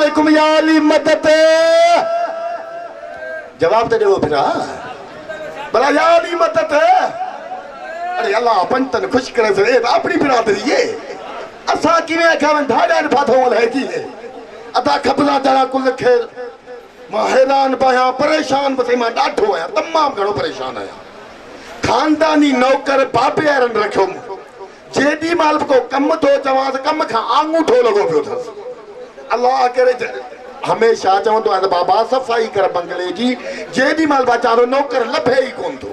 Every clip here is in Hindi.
अलैकुम या अली मदद। जवाब तो दो फिर भला या अली मदद। अरे अल्लाह पंतन खुश करे से अपनी बिरादरी है असा किवें आख्या मैं ढाडा फाथो है की है अदा खबला जरा कुल खेल मां हैरान पाया परेशान बसे मां डाठो आया तमाम घणो परेशान आया खानदानी नौकर बाबे आरन रखो जेडी माल को कम तो चवा कम खा आंगूठो लगो पियो थस अल्लाह करे हमेशा चवं तो बाबा सफाई कर बंगले जी जेडी माल बेचारो नौकर लभे ही कोन तो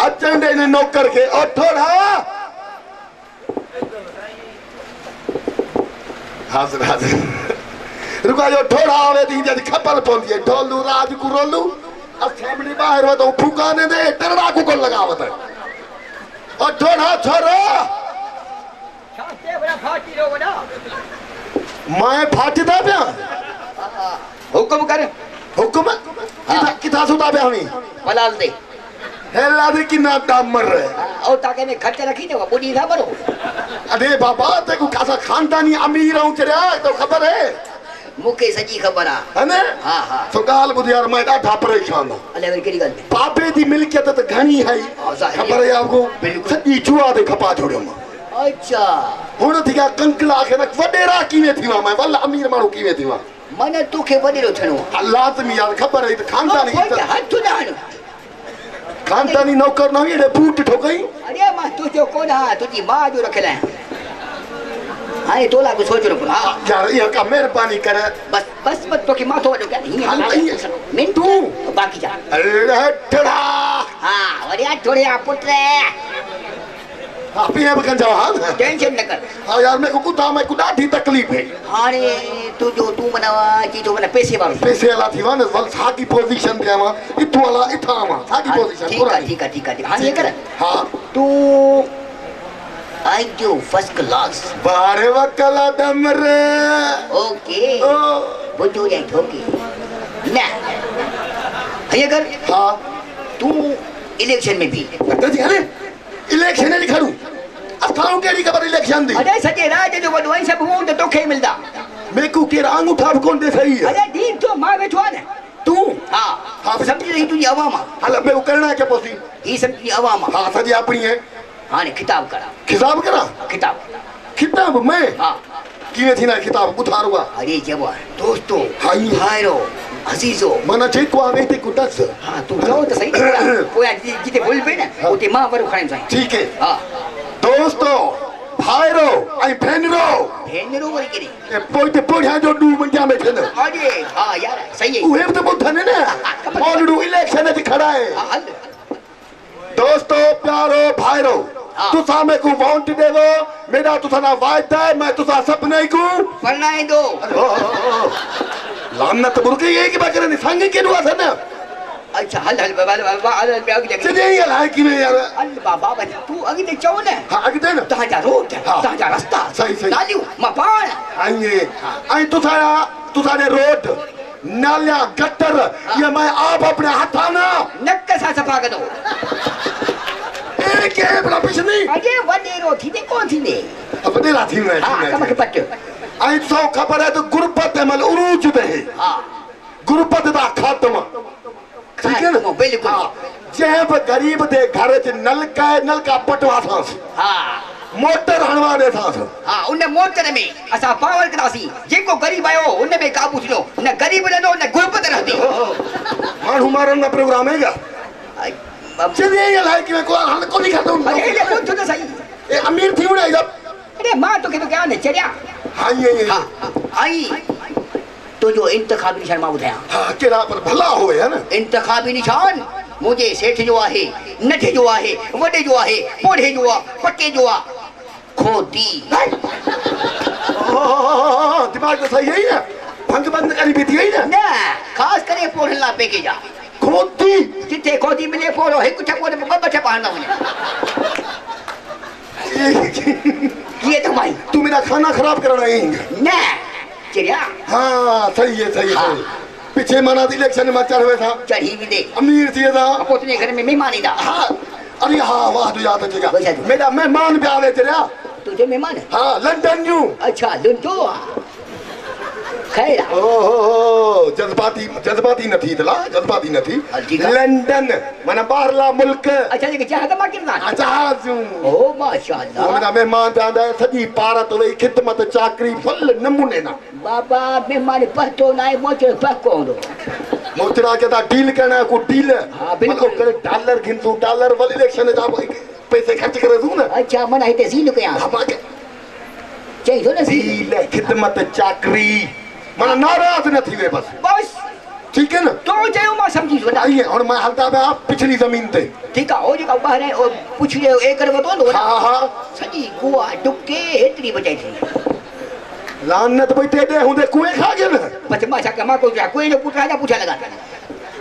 अचन दे नौकर के ओ थोड़ा हाजिर हाजिर रुका जो थोड़ा आवे दी जद खबर पौंदी है ढोलू राज को रोलू असामने बाहर वो तो फुकाने दे टरड़ा को लगावत है और थोड़ा छोरो छाते बड़ा फाटी रो बड़ा मैं फाटी दा पे हुक्म कर हुक्म किथा सुता पे हमी पलाल दे हेला दे कि ना डामर ओ ताके ने खर्च रखी दे बुढ़ी ना बरो अरे बाबा ते को कासा खानदानी अमीर हूं चरिया तो खबर है मुके सजी खबर है ना हां हां तो गाल बुध यार मैं डाठा परेशान हूं अले वर केडी गल बापे दी मिल्कियत तो घणी है खबर है आपको सजी जुआ दे खपा छोड़ो अच्छा हुन थिया कंकला के न वडेरा कीवे थीवा मैं वल अमीर मानु कीवे थीवा मने तोखे वडेरो छणो लाजमी यार खबर है खानदानी हाथ डाण खानदानी नौकर ना ये बूट ठोकई अरे मां तू जो कोन हा तुजी मां जो रखला है हां तोला को सोच रो हां यार ये का मेहरबानी कर बस बस मत तो की माथो वडो क्या मैं तू बाकी जा अरे ठड़ा हां वडिया ठोड़िया पुत्र आप ये बकन जाओ हां टेंशन न कर हां यार मैं को कुता मैं को डाठी तकलीफ है अरे तू जो तू बनावा की जो बना पैसे वाला थीवा न वल साकी पोजीशन पे आवा इथो वाला इथा आवा साकी पोजीशन ठीक है हां ये कर हां तू आई जो फर्स्ट क्लास बारे वकला दमर ओके बुझो जाए ठोके ना ये कर हां तू इलेक्शन में भी अरे इलेक्शन नहीं खड़ू असां केड़ी खबर इलेक्शन दी अरे सजे राज जो वडवाई सब हूं तो तोखे मिलदा मेकू के अंगूठा कोन दे सही है अरे दी तो मां बैठो ने तू हां हां समझी रही तुझी आवाम हल मैं करना क्या पोसी ई समझी आवाम हां सजी अपनी है हां ने खिताब करा खिताब मैं हां किवे थी ना खिताब उठारूगा अरे जवा दोस्तों हाई हायरो अजीजो मना चेको आवे ते कुटस हां तू जाओ तो सही कोया जिते बोल पे ना ओते मां पर खणे जाए ठीक है हां दोस्तों भाईरो आई भेनरो वरी केरी ए पोइते पोढ्या जो डू मंजा में थे ना अरे हां यार सही है उहे तो बोथने ना मोलडू इलेक्शन में खड़ा है दोस्तों प्यारो भाईरो तू सामे को वोट देवो मेरा तुसा ना वायदा है मैं तुसा सपने को फरनाई दो लानत मुर्गे ये की बात करने संग के दुआ था ना अच्छा हल बाबा हल पे आगे चले ये लाए कि यार अल बाबा तू आगे दे चाव ना हां आगे दे ना ता जा रोड ता जा रास्ता सही नालियो मा पाण आइए आई तुसा ने रोड नालिया गटर ये मैं आप अपने हाथा ना नक्क सा सफा कर दो के बड़ा पिछनी अरे वडेरो थी ने कौन थी ने वडेरा थी ने हां कम के पट आई सो खबर है तो गुरबत मल उरूज दे हां गुरबत दा खात्मा ठीक है ना बिल्कुल जेब गरीब दे घर च नलका पटवा था हां मोटर हणवा दे था हां उन मोटर में असा पावर करासी जेको गरीब आयो उन में काबू थलो न गरीब न न गुरबत रहती मानू मारन ना प्रोग्राम हैगा चलिए ये लाइक में को नहीं खाता हूं अरे ये कौन तो सही ए अमीर थी ना जब अरे मां तो के तो क्या ने चढ़िया हां ये हां आई तो जो इंतखाबी निशान मां बुधाया हां केरा पर भला होवे है ना इंतखाबी निशान मुझे सेठ जो आहे नठे जो आहे वडे जो आहे पोढ़े जो आ पक्के जो आ खोटी दिमाग तो सही है ना भंग बंद करी भी थी ना खास करे पोढ़ला पे के जा खोती जिते खोती मिले पोरो एक छको ने बबठे पाना वने ये तो भाई तू मेरा खाना खराब कर रही है ना चलिया हां सही है पीछे मना इलेक्शन में चढ़ हुए था चढ़ी भी दे अमीर थी था अपने घर में मेहमान ही था हां अरे हां वाह तो याद है मेरा मेहमान भी आवे तेरा तुझे मेहमान है हां लंदन न्यू अच्छा लंदन खैर ओहो जज्बाती न थी तला जज्बाती न थी लंदन माना बाहरला मुल्क अच्छा जी जहाज मां किरदार जहाज ओ माशाअल्लाह ओना मेहमान तांदा सजी भारत वई खिदमत चाकरी फुल नमूने ना बाबा मेहमान पतो नाए मोचो पको होंदो मोचरा के ता डील करना को डील हां बिल्कुल करे डॉलर गिनतू डॉलर वाली इलेक्शन जा पैसे खर्च करे तू ना अच्छा मना हिते सील कया चई थो ना डील खिदमत चाकरी माना नाराज न थी वे बस ठीक है ना तो चयो मां समझी वना आइए और मैं हलता बे आप पिछली जमीन ते ठीक है ओ जो बाहर है और पूछ ले एकड़ वतो नो हां हां सजी कुआ डुके हेतरी बचाई थी लानत भाई तेरे हुंदे कुएं खा गए ना बस मां छा कमा को कोई ने पूछा लगा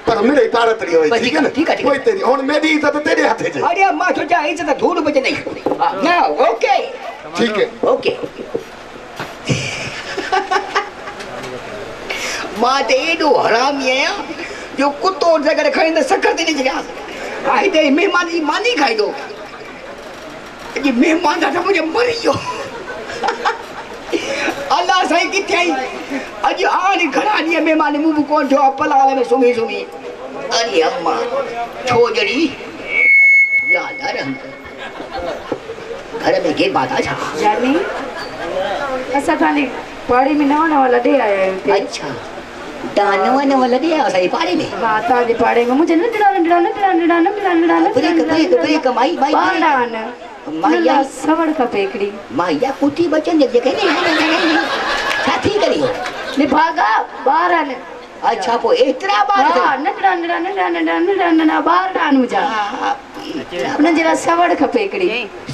पर मेरे तारत रही होई ठीक है ना ठीक है कोई तेरी और मेरी इज्जत तेरे हाथे जे अरे मां तो जा इज्जत धूल बचे नहीं ना ओके ठीक है ओके मां ते एडो हरामी है जो कुत्तो जगह खाइंदा सकत नहीं जगह आई ते मेहमान जी मानी खाई दो जी मेहमान दा मुझे मरियो अल्लाह सही किथे आई अज आने घरा दिए मेहमान मुंह कोन जो पलाले में सुमी अरे अम्मा छोजड़ी या नरम घर में के बात अच्छा जानी ऐसा खाली पाड़ी में नवा लड़े आया है अच्छा दानवा लड़े आया सही पाड़ी में हां ताजे पाड़ी में मुझे नडा ब्रेक माई बांडान माया सवड़ का पेकड़ी माया कुटी बचन दे के नहीं साथी करियो ने भागा बाहर ने अच्छा पो इतना बार हां नडा बाहर डान मुझा अपने जरा सवड़ का पेकड़ी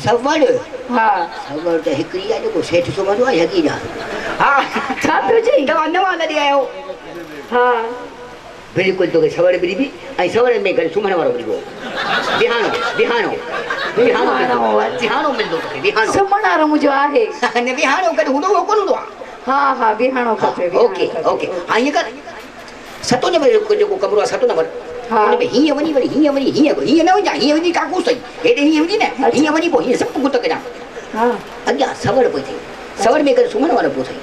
सवड़ हां सवड़ तो हिकरिया जो सेठ सो मनो है की जा हां छापो जी तो नवा लड़ी आयो हां बिल्कुल तो सवड़ बिरी आई सवड़ में घर सुमण वारो बिरी बिहानो मिल दो बिहानो सुमण वारो मुझो आहे ने बिहानो कर हुडो कोन हुडो हां बिहानो खपे ओके हां ये कर सतो नंबर को जो कमरो सतो नंबर हां में ही वनी न वजा ही वनी का को सही एडे ही वनी ने ही वनी पो ही सब कुत करा हां अग्या सवड़ पो थी सवड़ में कर सुमण वारो पो थी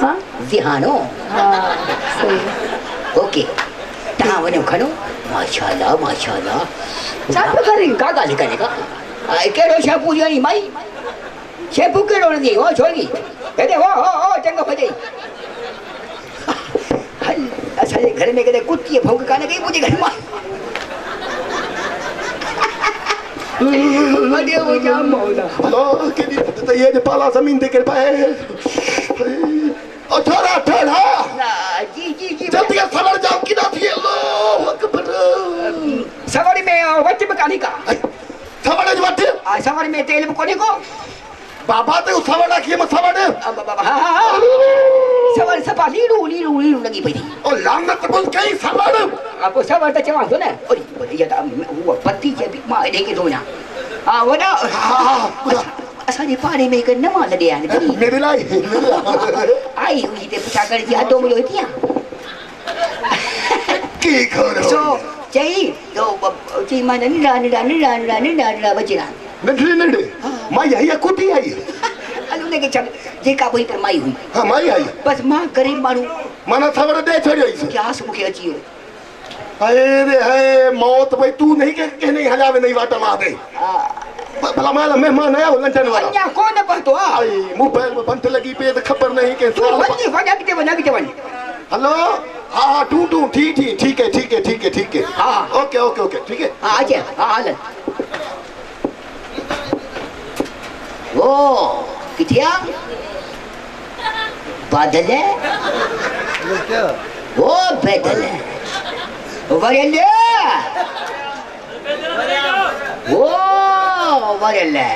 हां बिहानो हां सही ओके ता वने खनो माशाल्लाह सब करी का गाली करे का आई केरो शैपू जी माई शैपू केरो दी हो छोड़ी कहते हो चंगा फजे हल असाजे घर में कदे कुत्ती भौंक काने गई मुझे घर में अरे वो जा मौला अल्लाह के तो ये पाला जमीन दे कर पाए ओ ठहरा जी जल्दी सवड़ जाओ किना थी अल्लाह अकबर सवड़ में वच बकानी का सवड़ वट आ सवड़ में तेल कोने को बाबा ते सवड़ की म सवड़ हां सवड़ सपा लीलू लगी पई थी ओ लानत बोल कई सवड़ अब सवड़ त चवा दो ना ओरी ये वो पत्ती जे भी मां दे के दो ना हां वो ना हां असाजे पाड़े में एक नवा लड़े आने मेरे लाई आई हुई ते पूछा कर जी हदो मिलो थिया की करो सो चई तो चई मां निडा बचना नडे मां यही कुटी आई अनु ने के चल जे का कोई पर माई हुई हां माई आई बस मां गरीब मारू माना सवड़ दे छोड़ी आई क्या मुखे अचियो हाय रे हाय मौत भाई तू नहीं के नहीं हलावे नहीं वाटा मां दे भला माला मेहमान आया लंटन वाला अन्या कौन पतो आई मोबाइल में बंद लगी पे खबर नहीं के तू वनी के हेलो हां टू ठीक है हां ओके ठीक है हां आजा हां ले वो किथिया बादल है वो बादल है वरेले वो वरेले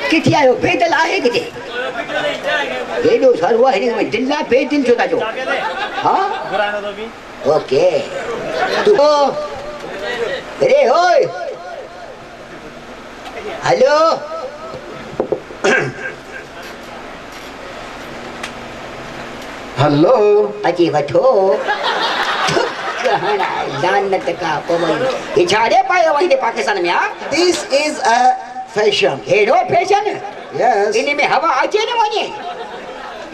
किथिया यो पैदल आहे किथे एडो सरवा है में दिल्ला पे दिल छोटा जो हां ओके तू अरे ओए हेलो हेलो अजी वठो कहना लानत का पवन ये झाड़े पाए वही दे पाकिस्तान में आ This is a fashion. हेरो फैशन Yes. इने में हवा आचे न वने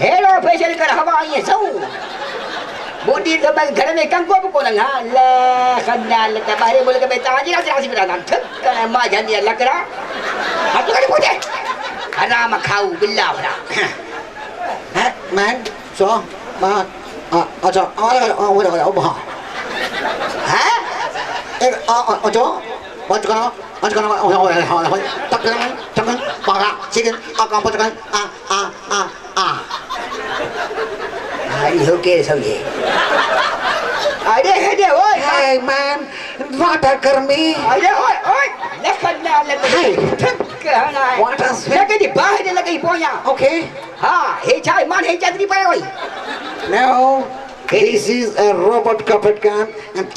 हेड़ो फेशियल कर हवा ये सौ बॉडी तो मैं घर में कंको को लंगा ले खन्नाल त बाहर बोल के बेटा आज रात बिरा ना ठक करे मां जानी लकड़ा हाथ करे पूछे हराम खाऊ बिल्ला भरा है मैन सो मा अच्छा वो हैं एक अच्छा what gonna chicken baga chicken chicken आई हो के समझे अरे हेडे ओए hey man what a गर्मी अरे ओए ओए लखना लगे ठक हना What is it? लगे दी बाहर लगे पोया okay हां हे चाय मान हे चतरी पाए ओए no this is a robot carpet can and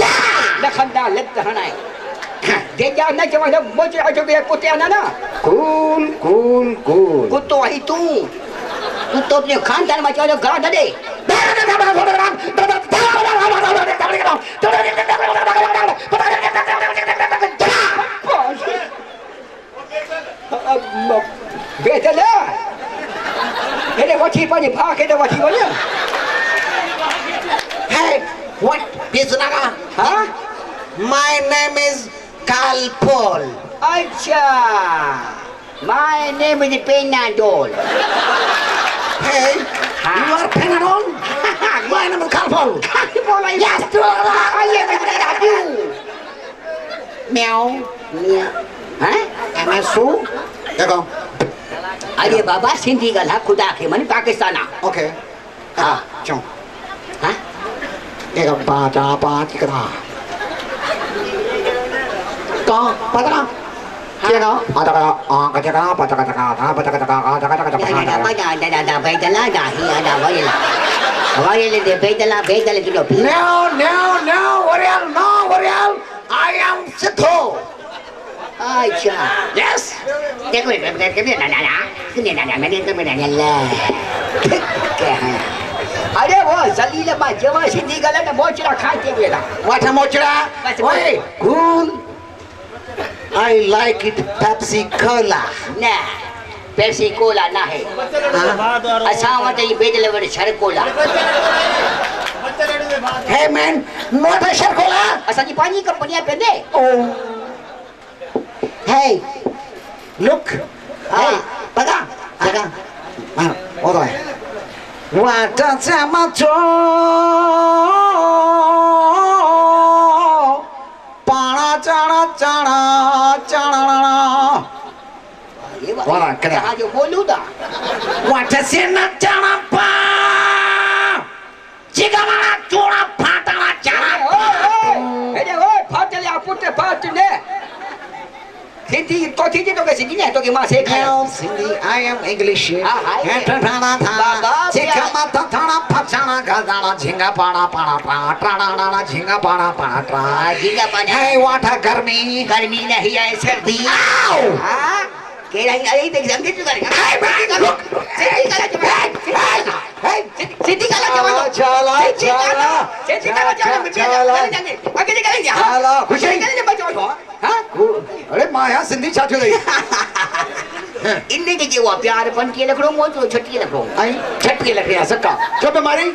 Lakhna लग हना देखा ना जब हम मोच आ जो कुत्ते आना ना cool कुत्तो ही तू तो अपने खानदान में चलो गाड़ दे बेचल ये वठी पानी भाग के तो वठी बोलिए hey what Bizunaga हाँ my name is Kalpol अच्छा my name is Penadol hey you are Panadol my name is Kalpol yes I am you meow हाँ am I so देखो अरे बाबा सिंधी गला खुदा के मन पाकिस्तान okay हाँ चलो हाँ एक बात करा तो पता क्या ना आता का कचरा पता no Oriel I am Sidhu अच्छा yes देखो ये अरे वो जलील बा जवा सिंधी गला ने मोचरा खाते हुए था what a mochra hey cool I like it Pepsi Cola ना पेप्सी कोला ना है अच्छा वहाँ तो ये बेचले बड़े sir Cola hey man not a share cola अच्छा जी पानी कंपनियां पे दे oh hey look हाँ पता 오래 왔다 잡아줘 빠라 짜라 짜라 짜라라 와라 그래 आज बोलूदा 왔다 세나 짜라 빠 지가 말아 쪼라 파타라 짜라 अरे ओ फाटले आपुटे फाटने सिंधी तो थी तो कैसे नहीं तो कि मां से खाया Sindhi I am English Baba, Chikama tatana pachana gadana jhinga pana pana pana trana jhinga pana pana tra झींगा पानी Hey what a गर्मी गर्मी नहीं है सर्दी Ow! हाँ कह रही अरे देख जंगे तू करेगा Hey man look सिंधी गला जमा Hey सिंधी गला जमा chala सिंधी गला जमा आगे निकलेंगे chala खुशी निकलेंगे बच्चों हाँ अरे माँ यहाँ सिंधी छाती हो गई इनने के वो प्यार पन के लकड़ों मोच छटकी लकड़ों आई छटकी लग रही है सबका जो बीमारी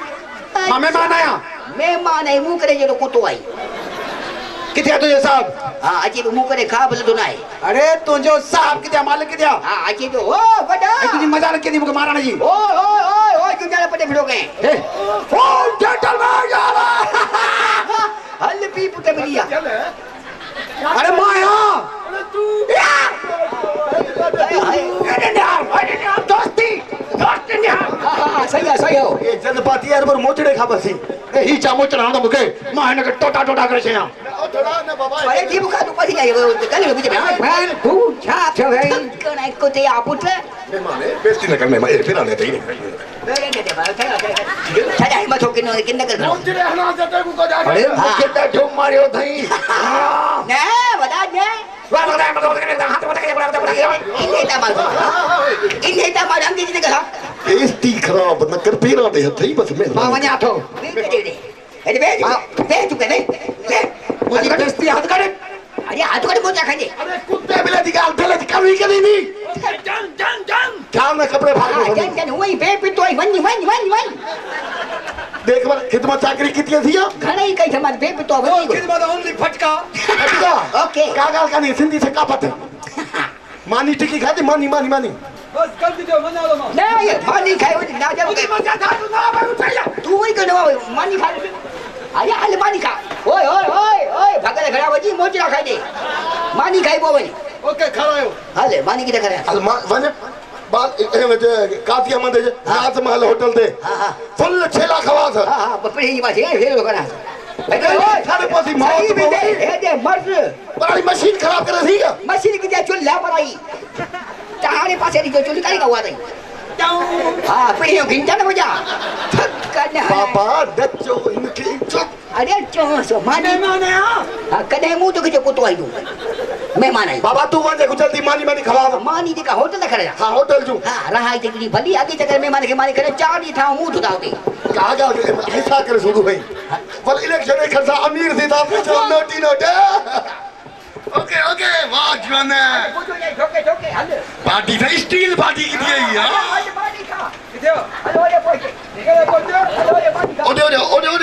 मामे मान आया मैं मां नहीं मुंह करे जो कुत्तो आई कितना तुझे साहब हाँ अजी मुंह करे खा बोले तो नहीं अरे तुझे साहब कितना मालिक कितना हाँ अजी तो ओ बड़ा तुझे मजा लग के मुझे मारा नहीं ओ ओ ओ ओ क्यों जा पटे भिड़ो गए ओ जेंटलमैन यार हल पी पुटे बिलिया अरे माया सही हो ये जलपाती यार पर मोचड़े खा बसी ही चामो चढ़ाना मुके मां ने टोटा टोटा करे छे थोड़ा ना बाबा अरे जी बुका तू पसी जाए कल में बीच में मैन तू छाप छे भाई कना को ते आपुट मेहमान है बेइज्जती न कर मेहमान फिर आने चाहिए मेरे के दे बाल छड़ा हिम्मत हो के न कर मोचड़े हना जते को जा अरे मुके ता ठोक मारियो थई ने बता ने इन्हें ता मार अंगे जी कहा बेइज्जती खराब न कर फिर आते हैं थई बस मां मेहमान वने आठो अरे बे तू कहने मुझे बेइज्जती हाथ करे अरे हाथ कड़े मोजा खाजे अरे कुत्ते बिले दी गाल थले कमी कदी नी जन क्या ना कपड़े फाड़ जन जन वही बे पे तो वनी देख बार खिदमत चाकरी कितनी थी घणे ही कई हमारे बे पे तो वनी खिदमत ओनली फटका अच्छा ओके का गाल का नहीं सिंधी से का पता मानी टिक्की खाती मानी बस कर दीजिए मना लो ना ये मानी खाए वो ना जब मजा था तू ना भाई उठाया तू वही कनो मानी खा अरे हाल मानी खा ओए भगत घड़ा वजी मोजरा खाई दे मानी खाई वो वनी ओके खड़ायो हाले मानी की करे हल वने बात ए वजे कातिया मंदे राज महल होटल दे हां फुल छेला खवास हां बपड़ी ही बात है फेर करा ओए सारे पोसी मौत भी दे हे दे मर्द पर मशीन खराब कर रही है मशीन की दे चुल्हा पर आई तारे पासे री जो चुल्ही काई का हुआ दई हां पीढ़ियों घिंटा न बजा थक पापा दच्चो इनकी चुप अरे चो मानी मेहमान हां कदे मुंह तो के कुतो आई दू मेहमान आई बाबा तू वने जल्दी मानी खवाव मानी दी का होटल करे हां होटल जू हां रहा आई तेरी भली आगे चक्कर मेहमान के मानी करे चार दी था मुंह धुता होती का ऐसा कर शुरू भाई बल इलेक्शन में खर्चा अमीर थी था पूछो नोटी नोट ओके वाह जवान ठोके हल पार्टी था स्टील पार्टी की थी यार पानी खा हेलो ये पोचे हेलो ये पोचे हेलो ये पानी खा ओडे